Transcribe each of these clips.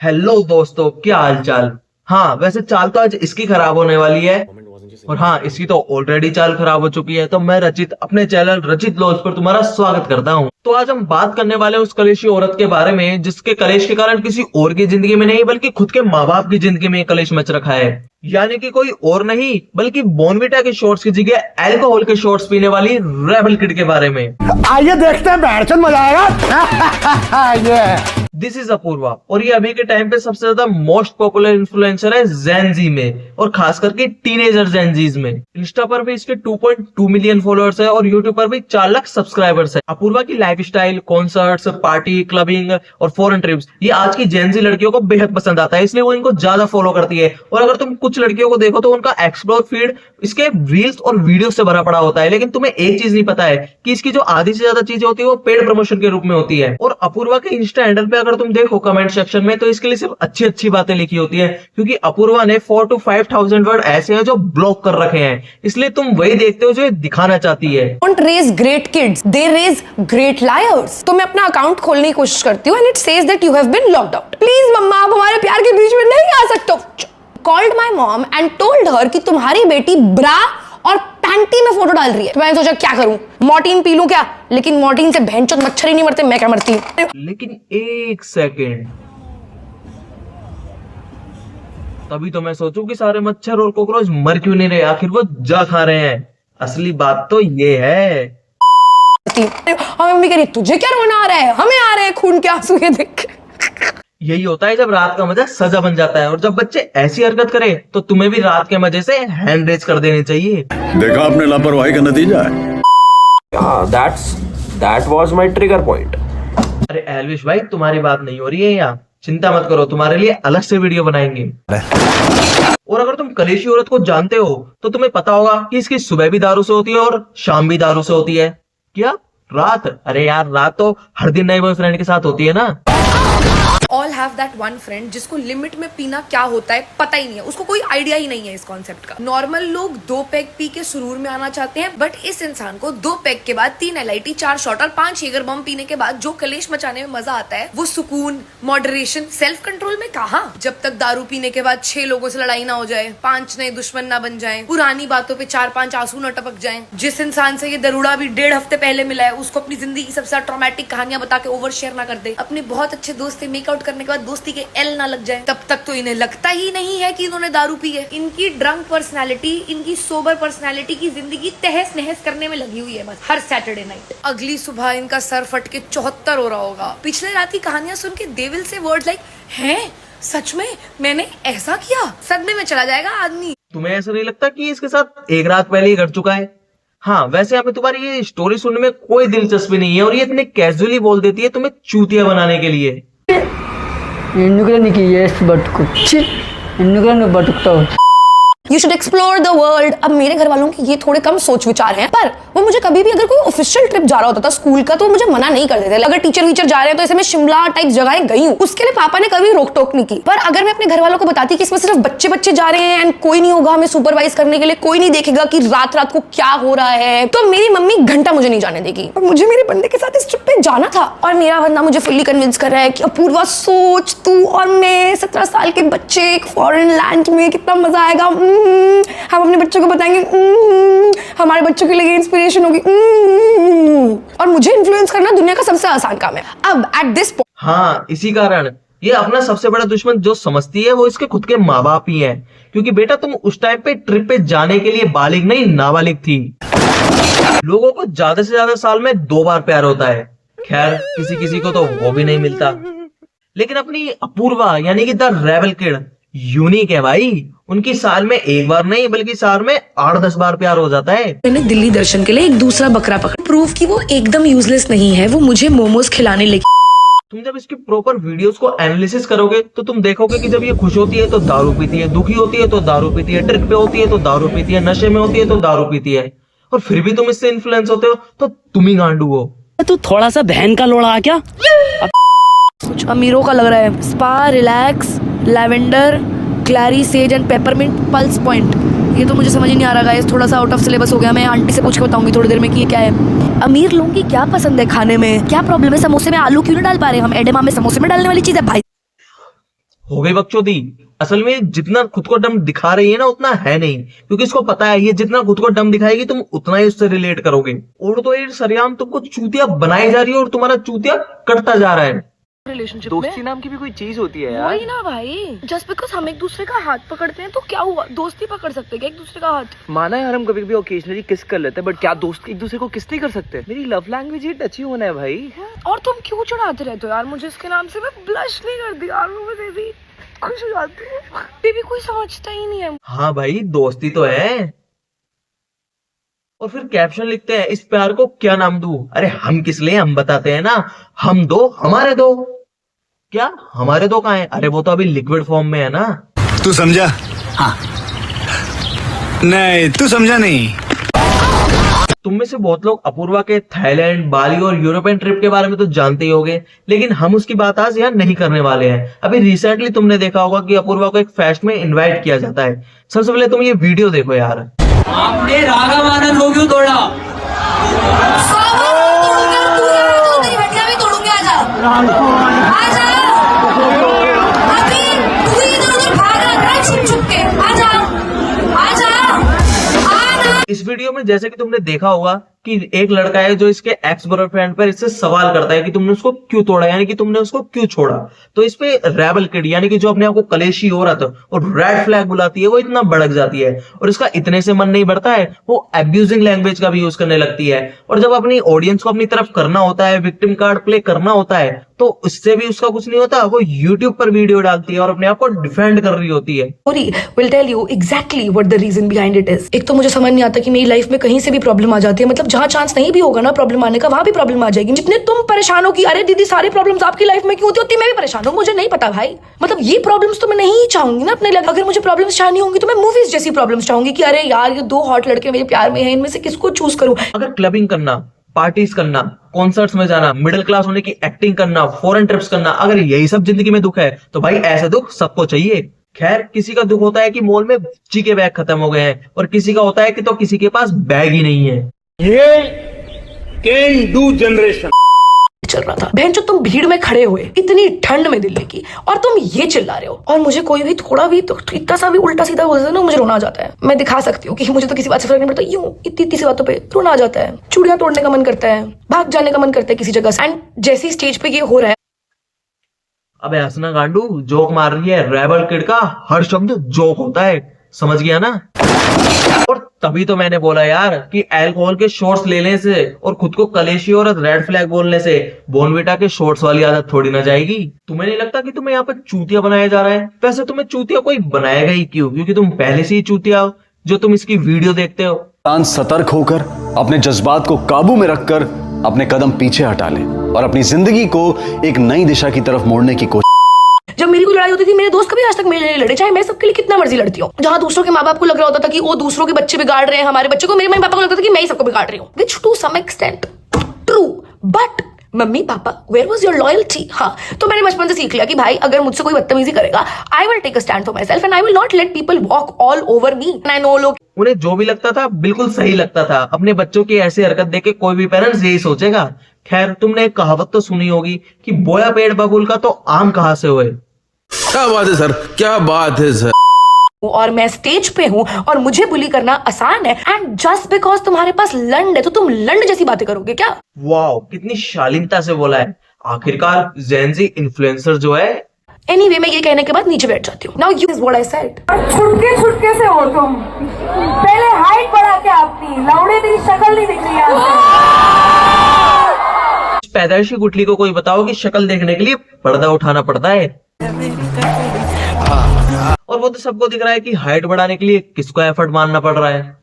Hello दोस्तों, क्या हाल चाल। हाँ, वैसे चाल तो आज इसकी खराब होने वाली है। और हाँ, इसकी तो ऑलरेडी चाल खराब हो चुकी है। तो मैं रचित अपने चैनल रचित लॉज पर तुम्हारा स्वागत करता हूँ। तो आज हम बात करने वाले हैं उस कलेशी औरत के बारे में जिसके कलेश के कारण किसी और की जिंदगी में नहीं बल्कि खुद के माँ बाप की जिंदगी में कलेश मच रखा है। यानी कि कोई और नहीं बल्कि बॉर्नविटा के शॉर्ट्स की जगह अल्कोहल के शॉर्ट्स पीने वाली रेबल किड के बारे में। आइए देखते हैं, बैठचंद मजा आएगा। ये दिस इज अपूर्वा और ये अभी के टाइम पे सबसे ज्यादा मोस्ट पॉपुलर इन्फ्लुएंसर है जेनजी में और खास करके टीनेजर जेनजीज में। इंस्टा पर भी इसके 2.2 मिलियन फॉलोअर्स है और यूट्यूब पर भी 4 लाख सब्सक्राइबर्स है। अपूर्वा की लाइफस्टाइल, कॉन्सर्ट्स, पार्टी, क्लबिंग और फॉरेन ट्रिप्स ये आज की जेनजी लड़कियों को बेहद पसंद आता है, इसलिए वो इनको ज्यादा फॉलो करती है। और अगर तुम कुछ लड़कियों को देखो तो उनका एक्सप्लोर फीड इसके रील्स और वीडियो से भरा पड़ा होता है। लेकिन तुम्हें एक चीज नहीं पता है कि इसकी जो आधी से ज्यादा चीजें होती है वो पेड प्रमोशन के रूप में होती है। और अपूर्वा के इंस्टा हैंडल पे अगर तुम देखो कमेंट सेक्शन में तो इसके लिए सिर्फ अच्छी अच्छी बातें लिखी होती है, क्योंकि अपूर्वा ने 4 to 5,000 वर्ड ऐसे हैं जो ब्लॉक कर रखे हैं, इसलिए तुम वही देखते हो जो ये दिखाना चाहती है। Don't raise great kids, they raise great liars। तो मैं अपना अकाउंट खोलने की कोशिश करती हूँ and it says that you have been logged out। Please मम्मा, आप हमारे प्यार के बीच में नहीं आ सकते हो। Called my mom and told her कि तुम्हारी बेटी ब्रा और पैंटी में फोटो डाल रही है। तो मैंने सोचा क्या करूं, मॉर्टिन पी लूं क्या? लेकिन मॉर्टिन से भैंचोद मच्छर ही नहीं मरते, मैं क्या मरती। लेकिन एक सेकेंड, तभी तो मैं सोचूं कि सारे मच्छर और कॉकरोच मर क्यों नहीं रहे, आखिर वो जा खा रहे हैं। असली बात तो ये है। मम्मी कह रही तुझे क्या रोना आ रहा है, हमें आ रहे हैं खून के आंसू, ये देख। यही होता है जब रात का मजा सजा बन जाता है और जब बच्चे ऐसी हरकत करें तो तुम्हें भी रात के मजे से हैंड रेज कर देनी चाहिए। देखा आपने लापरवाही का नतीजा है। That was my trigger point। अरे एल्विश भाई, तुम्हारी बात नहीं हो रही है यहाँ, चिंता मत करो, तुम्हारे लिए अलग से वीडियो बनाएंगे। और अगर तुम कलेशी औरत को जानते हो तो तुम्हें पता होगा कि इसकी सुबह भी दारू से होती है और शाम भी दारू से होती है। क्या रात? अरे यार, रात तो हर दिन नए बॉयफ्रेंड के साथ होती है ना। All have that one friend जिसको लिमिट में पीना क्या होता है पता ही नहीं है, उसको कोई आइडिया ही नहीं है इस कॉन्सेप्ट का। नॉर्मल लोग 2 पैग पी के सुरूर में आना चाहते हैं, बट इस इंसान को 2 पैग के बाद 3 LIT, 4 शॉट और 5 शेगर बम पीने के बाद जो कलेश मचाने में मजा आता है वो सुकून, मॉडरेशन, सेल्फ कंट्रोल में कहाँ। जब तक दारू पीने के बाद 6 लोगों से लड़ाई ना हो जाए, 5 नए दुश्मन ना बन जाए, पुरानी बातों पे 4-5 आंसू न टपक जाए। जिस इंसान से ये दरोड़ा भी 1.5 हफ्ते पहले मिला है उसको अपनी जिंदगी की सबसे ट्रॉमेटिक कहानियां बता के ओवर शेयर ना कर दे। अपने बहुत अच्छे दोस्त से मेकआउट करने के बाद दोस्ती के एल ना लग जाए, तब तक तो इन्हें लगता ही नहीं है कि इन्होंने दारू पी है। इनकी ड्रंक पर्सनालिटी इनकी सोबर पर्सनालिटी की जिंदगी तहस नहस करने में लगी हुई है बस हर सैटरडे नाइट। अगली सुबह इनका सर फट के 74 हो रहा होगा। पिछले रात की कहानियां सुन के they will say word like हैं सच में मैंने ऐसा किया, सदमे में चला जाएगा आदमी। तुम्हें ऐसा नहीं लगता कि इसके साथ एक रात पहले ही घट चुका है? हाँ, वैसे हमें तुम्हारी ये स्टोरी सुनने में कोई दिलचस्पी नहीं है और ये इतने कैजुअली बोल देती है तुम्हें चूतिया बनाने के लिए। You should explore the world। अब मेरे घर वालों की ये थोड़े कम सोच विचार हैं, पर वो मुझे कभी भी अगर कोई ऑफिशियल ट्रिप जा रहा होता था स्कूल का तो मुझे मना नहीं कर देते। अगर टीचर वीचर जा रहे हैं तो ऐसे में शिमला टाइप जगहें गई हूँ, उसके लिए पापा ने कभी रोक टोक नहीं की। पर अगर मैं अपने घर वालों को बताती कि इसमें सिर्फ बच्चे जा रहे हैं एंड कोई नहीं होगा हमें सुपरवाइज करने के लिए, कोई नहीं देखेगा कि रात को क्या हो रहा है, तो मेरी मम्मी घंटा मुझे नहीं जाने देगी। और मुझे मेरे बंदे के साथ इस ट्रिप पे जाना था और मेरा बंदा मुझे फुल्ली कन्विंस कर रहा है कि अपूर्वा सोच, तू और मैं 17 साल के बच्चे एक फॉरेन लैंड में, कितना मजा आएगा। हम अपने बच्चों को बताएंगे, हमारे बच्चों के लिए इंस्पिरेशन होगी। और मुझे इन्फ्लुएंस करना दुनिया का सबसे आसान काम है अब एट दिस पॉइंट। हाँ, इसी कारण ये अपना सबसे बड़ा दुश्मन जो समझती है वो इसके खुद के माँ बाप ही है, क्योंकि बेटा तुम उस टाइम पे ट्रिप पे जाने के लिए बालिग नहीं नाबालिग थी। लोगों को ज्यादा से ज्यादा साल में 2 बार प्यार होता है, खैर किसी किसी को तो वो भी नहीं मिलता। लेकिन अपनी अपूर्वा यानी कि द रेबल किड यूनिक है भाई। उनकी साल में 1 बार नहीं बल्कि साल में 8-10 बार प्यार हो जाता है। मैंने दिल्ली दर्शन के लिए एक दूसरा बकरा पकड़ा, प्रूव कि वो एकदम यूजलेस नहीं है। वो मुझे मोमोज खिलाने लेके। तुम जब इसकी प्रॉपर वीडियोस को एनालिसिस करोगे तो तुम देखोगे कि जब ये खुश होती है तो दारू पीती है, दुखी होती है तो दारू पीती है, ट्रिप पे होती है तो दारू पीती है, नशे में होती है तो दारू पीती है, और फिर भी तुम इससे इन्फ्लुएंस होते हो तो तुम ही गांडू हो। तू थोड़ा सा बहन का लोड़ा क्या? कुछ अमीरों का लग रहा है। Spa, relax, lavender, क्लैरी, says and peppermint, pulse point. ये तो मुझे समझ ही नहीं आ रहा गाइस, थोड़ा सा आउट ऑफ सिलेबस हो गया। मैं आंटी से पूछ के बताऊंगी थोड़ी देर में कि ये क्या है। अमीर लोगों की क्या पसंद है खाने में, क्या प्रॉब्लम है? समोसे में आलू क्यों नहीं डाल पा रहे हम? एडेमा में समोसे में डालने वाली चीज है भाई। हो गई बकचोदी। असल में जितना खुद को डम दिखा रही है ना उतना है नहीं, क्योंकि इसको पता है ये जितना खुद को डम दिखाएगी तुम उतना ही उससे रिलेट करोगे। और तो ये सरेआम तुमको चूतिया बनाई जा रही है और तुम्हारा चूतिया कटता जा रहा है। रिलेशनशिप दोस्ती नाम की भी कोई चीज होती है यार। वही ना भाई, जस्ट बिकॉज हम एक दूसरे का हाथ पकड़ते हैं तो क्या हुआ, दोस्ती पकड़ सकते हैं क्या एक दूसरे का हाथ? माना यार हम कभी कभी ओकेजनली किस कर लेते हैं, बट क्या दोस्त एक दूसरे को किस नहीं कर सकते? मेरी लव लैंग्वेज ही टच ही होना है भाई। और तुम क्यों चढ़ाते रहते हो यार मुझे इसके नाम से? मैं ब्लश नहीं करती यार, मैं बस ऐसे ही खुश हो जाती हूँ। बेबी कोई समझता ही नहीं है। हाँ भाई दोस्ती तो है। और फिर कैप्शन लिखते हैं इस प्यार को क्या नाम दूं? अरे हम किस लिए, हम बताते हैं ना, हम दो हमारे दो। क्या हमारे दो कहाँ है? अरे वो तो अभी लिक्विड फॉर्म में है ना। तू समझा? हाँ। नहीं तू समझा नहीं। तुम में से बहुत लोग अपूर्वा के थाईलैंड, बाली और यूरोपियन ट्रिप के बारे में तो जानते ही होंगे, लेकिन हम उसकी बात आज यहाँ नहीं करने वाले हैं। अभी रिसेंटली तुमने देखा होगा कि अपूर्वा को एक फेस्ट में इनवाइट किया जाता है। सबसे पहले तुम ये वीडियो देखो यार। आपने राघव आनंद हो क्यों तोड़ा? इस वीडियो में जैसे कि तुमने देखा होगा कि एक लड़का है जो इसके एक्स बॉयफ्रेंड पर इससे सवाल करता है कि तुमने उसको क्यों तोड़ा, यानी कि तुमने उसको क्यों छोड़ा। तो इस पे रेबल किड यानी कि जो अपने आप को कलेशी हो रहा था और रेड फ्लैग बुलाती है, वो इतना भड़क जाती है और इसका इतने से मन नहीं बढ़ता है, वो अब्यूजिंग लैंग्वेज का भी यूज करने लगती है। और जब अपनी ऑडियंस को अपनी तरफ करना होता है, विक्टिम कार्ड प्ले करना होता है, तो उससे भी उसका कुछ नहीं होता। वो यूट्यूब पर वीडियो डालती है और अपने आप को डिफेंड कर रही होती है। Will tell you exactly what the reason behind it is. एक तो मुझे समझ नहीं आता कि मेरी लाइफ में कहीं से भी प्रॉब्लम आ जाती है, मतलब जहां चांस नहीं भी होगा ना प्रॉब्लम आने का, वहां भी प्रॉब्लम आ जाएगी। जितने तुम परेशान हो कि अरे दीदी सारी प्रॉब्लम्स आपकी लाइफ में क्यों होती है, उतनी मैं भी परेशान हूं। मुझे नहीं पता भाई, मतलब ये प्रॉब्लम्स तो मैं नहीं चाहूंगी ना अपने लाइफ। अगर मुझे प्रॉब्लम्स चाहनी होंगी तो मैं मूवीज जैसी प्रॉब्लम्स चाहूंगी कि अरे यार ये दो हॉट लड़के मेरे प्यार में हैं, इनमें से किसको चूज करूं। अगर क्लबिंग करना, पार्टीज करना, कॉन्सर्ट्स में जाना, मिडिल क्लास होने की एक्टिंग करना, फॉरेन ट्रिप्स करना, अगर यही सब जिंदगी में दुख है तो भाई ऐसे दुख सबको चाहिए। खैर किसी का दुख होता है कि मॉल में ची के बैग खत्म हो गए हैं, और किसी का होता है कि तो किसी के पास बैग ही नहीं है। ये कैन डू जनरेशन चल रहा था। बहन जो तुम भीड़ में खड़े हुए इतनी ठंड में दिल्ली की, और तुम ये चिल्ला रहे हो, और मुझे कोई भी थोड़ा भी तो इतना सा भी उल्टा सीधा बोल देता ना, मुझे रोना आ जाता है। मैं दिखा सकती हूँ कि मुझे तो किसी बात से फर्क नहीं पड़ता, यूं इतनी सी बातों पे रोना आ जाता है। चूड़ियां तोड़ने का मन करता है, भाग जाने का मन करता है किसी जगह से। एंड जैसी स्टेज पे ये हो रहा है, अबे हंसना गांडू, जोक मार रही है। रेबल किड का हर शब्द जोक होता है, समझ गया ना। और तभी तो मैंने बोला यार कि अल्कोहल के शॉट्स लेने से और खुद को कलेशी और रेड फ्लैग बोलने से बोनविटा के शॉट्स वाली आदत थोड़ी ना जाएगी। तुम्हें नहीं लगता कि तुम्हें यहाँ पर चूतिया बनाया जा रहा है? वैसे तुम्हें चूतिया कोई बनाएगा ही क्यों, क्योंकि तुम पहले से ही चूतिया हो जो तुम इसकी वीडियो देखते हो। इंसान सतर्क होकर अपने जज्बात को काबू में रखकर अपने कदम पीछे हटा ले और अपनी जिंदगी को एक नई दिशा की तरफ मोड़ने की कोशिश। जब मेरी कोई लड़ाई होती थी, मेरे दोस्त कभी आज तक मेरे लिए लड़े, चाहे मैं सबके लिए कितना मर्जी लड़ती हूँ। जहां दूसरों के माँ बाप को लग रहा होता था कि वो दूसरों के बच्चे बिगाड़ रहे हैं, हमारे बच्चे को, मेरे मम्मी पापा को लगता था कि मैं ही सबको बिगाड़ रही हूँ। Which to some extent true, but mummy papa where was your loyalty? हाँ, तो मैंने बचपन से सीख लिया कि भाई अगर मुझसे कोई बदतमीजी करेगा, I will take a stand for myself and I will not let people walk all over me. And I know लोग उन्हें जो भी लगता था बिल्कुल सही लगता था। अपने बच्चों की ऐसी हरकत देख के कोई भी पेरेंट्स यही सोचेगा। खैर तुमने एक कहावत तो सुनी होगी कि बोया पेड़ बबूल का तो आम कहां से हुए। क्या बात है सर, क्या बात है सर। और मैं स्टेज पे हूं और मुझे बुली करना आसान है, एंड जस्ट बिकॉज तुम्हारे पास लंड है तो तुम लंड जैसी बातें करोगे क्या? वाओ, कितनी शालीनता से बोला है। आखिरकार जेनजी इन्फ्लुएंसर जो है। एनीवे, मैं ये कहने के बाद नीचे बैठ जाती हूँ। Now you is what I said. छुटके छुटके से हो तुम। पहले हाइट बढ़ा के आपकी लौड़े की शक्ल नहीं दिख रही है। पैदाइशी गुठली को कोई बताओ कि शक्ल देखने के लिए पर्दा उठाना पड़ता है। और वो तो सबको दिख रहा है कि हाइट बढ़ाने के लिए किसको एफर्ट मारना पड़ रहा है।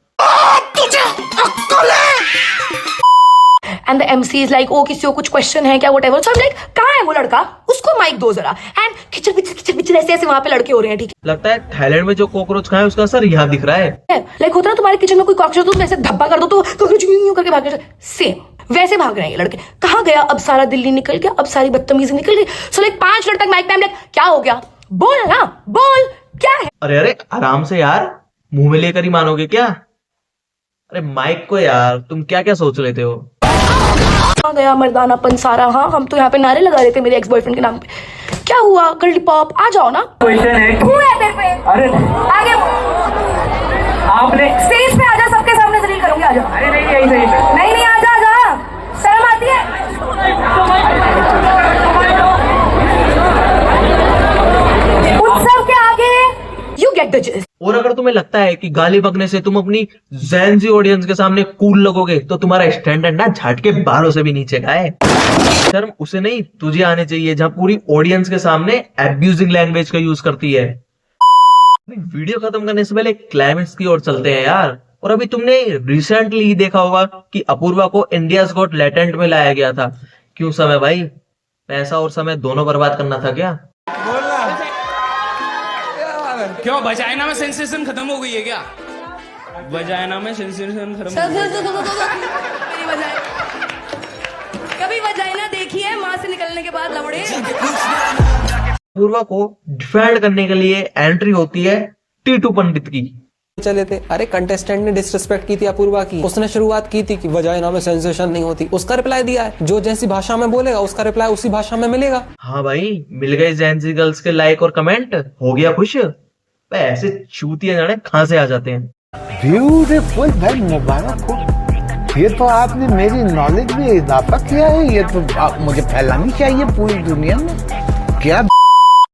And the MC is like, ओ किसी को कुछ क्वेश्चन है क्या, whatever. So I am like, कहाँ है वो लड़का, उसको माइक दो जरा। एंड खिचर पिचर ऐसे ऐसे वहां पे लड़के हो रहे हैं। ठीक लगता है थाईलैंड में जो कॉकरोच खाए उसका असर यहाँ दिख रहा है। लाइक होता ना तुम्हारे किचन में कोई कॉकरोच हो तो वैसे धब्बा कर दो तो कॉकरोच यूं करके भाग जाते, सेम वैसे भाग रहे हैं ये लड़के। कहाँ गया अब सारा दिल्ली निकल गया, अब सारी बदतमीजी निकल गई। सो लाइक 5 मिनट तक माइक पे हम लाइक, क्या हो गया, बोल ना बोल, क्या है? अरे अरे आराम से यार, मुंह में लेकर ही मानोगे क्या? अरे माइक को यार, तुम क्या क्या सोच लेते हो? कहाँ गया मर्दानापन सारा? हाँ, हम तो यहाँ पे नारे लगा रहे थे मेरे एक्स बॉयफ्रेंड के नाम पे क्या हुआ गर्ली पॉप, आ जाओ ना। क्वेश्चन है हूँ है तेरे पे। अरे आगे आपने स्टेज पे आजा, सबके सामने जलील करूंगी, आजा। अरे नहीं यही सही है। नहीं आजा आजा, शर्म आती है। उत्सव के आगे यू गेट द जिस्ट। और अगर तुम्हें लगता है कि गाली बकने से तुम अपनी जेनजी ऑडियंस के सामने कूल लगोगे तो तुम्हारा स्टैंडर्ड ना झाट के बालों से भी नीचे का है। शर्म उसे नहीं तुझे आने चाहिए जहां पूरी ऑडियंस के सामने एब्यूजिंग लैंग्वेज का यूज करती है। वीडियो खत्म करने से पहले क्लाइमेक्स की ओर चलते हैं यार। और अभी तुमने रिसेंटली ही देखा होगा कि अपूर्वा को इंडियाज गॉट टैलेंट में लाया गया था। क्यों समय भाई, पैसा और समय दोनों बर्बाद करना था क्या? क्यों वजाइना में सेंसेशन खत्म हो गई है क्या? वजाइना में सेंसेशन खत्म हो गई। कभी वजाइना देखी है माँ से निकलने के बाद लवड़े? अपूर्वा को डिफेंड करने के लिए एंट्री होती है टीटू पंडित की। चले थे। अरे कंटेस्टेंट ने डिसरिस्पेक्ट की थी अपूर्वा की। उसने शुरुआत की थी कि वजाइना में सेंसेशन नहीं होती। उसका रिप्लाई दिया है, जो जैसी भाषा में बोलेगा उसका रिप्लाई उसी भाषा में मिलेगा। हाँ भाई, मिल गए जेनजी गर्ल्स के लाइक और कमेंट, हो गया खुश। ऐसे चूतिया जाने कहां से आ जाते हैं। ब्यूटीफुल भाई, मुबारक हो। ये तो आपने मेरी नॉलेज में इजाफा किया है। ये तो मुझे फैलानी चाहिए पूरी दुनिया में। क्या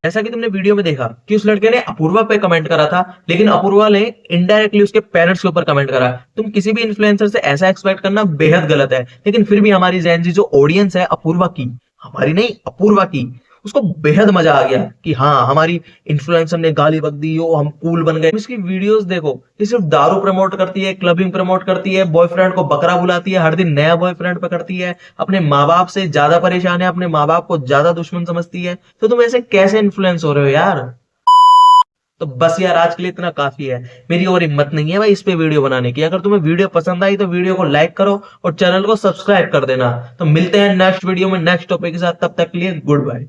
जैसा कि तुमने वीडियो में देखा कि उस लड़के ने अपूर्वा पे कमेंट करा था, लेकिन अपूर्वा ने इनडायरेक्टली उसके पेरेंट्स के ऊपर कमेंट करा। तुम किसी भी इन्फ्लुएंसर से ऐसा एक्सपेक्ट करना बेहद गलत है। लेकिन फिर भी हमारी जेनजी जो ऑडियंस है अपूर्वा की, हमारी नहीं अपूर्वा की, उसको बेहद मजा आ गया कि हाँ हमारी इन्फ्लुएंसर ने गाली बक दी, ओ हम कूल बन गए। इसकी वीडियोस देखो, ये सिर्फ दारू प्रमोट करती है, क्लबिंग प्रमोट करती है, बॉयफ्रेंड को बकरा बुलाती है, हर दिन नया बॉयफ्रेंड पकड़ती है, अपने माँ बाप से ज्यादा परेशान है, अपने माँ बाप को ज्यादा दुश्मन समझती है। तो तुम ऐसे कैसे इन्फ्लुएंस हो रहे हो यार? तो बस यार आज के लिए इतना काफी है। मेरी और हिम्मत नहीं है भाई इस पे वीडियो बनाने की। अगर तुम्हें वीडियो पसंद आई तो वीडियो को लाइक करो और चैनल को सब्सक्राइब कर देना। तो मिलते हैं नेक्स्ट वीडियो में नेक्स्ट टॉपिक के साथ। तब तक के लिए गुड बाय।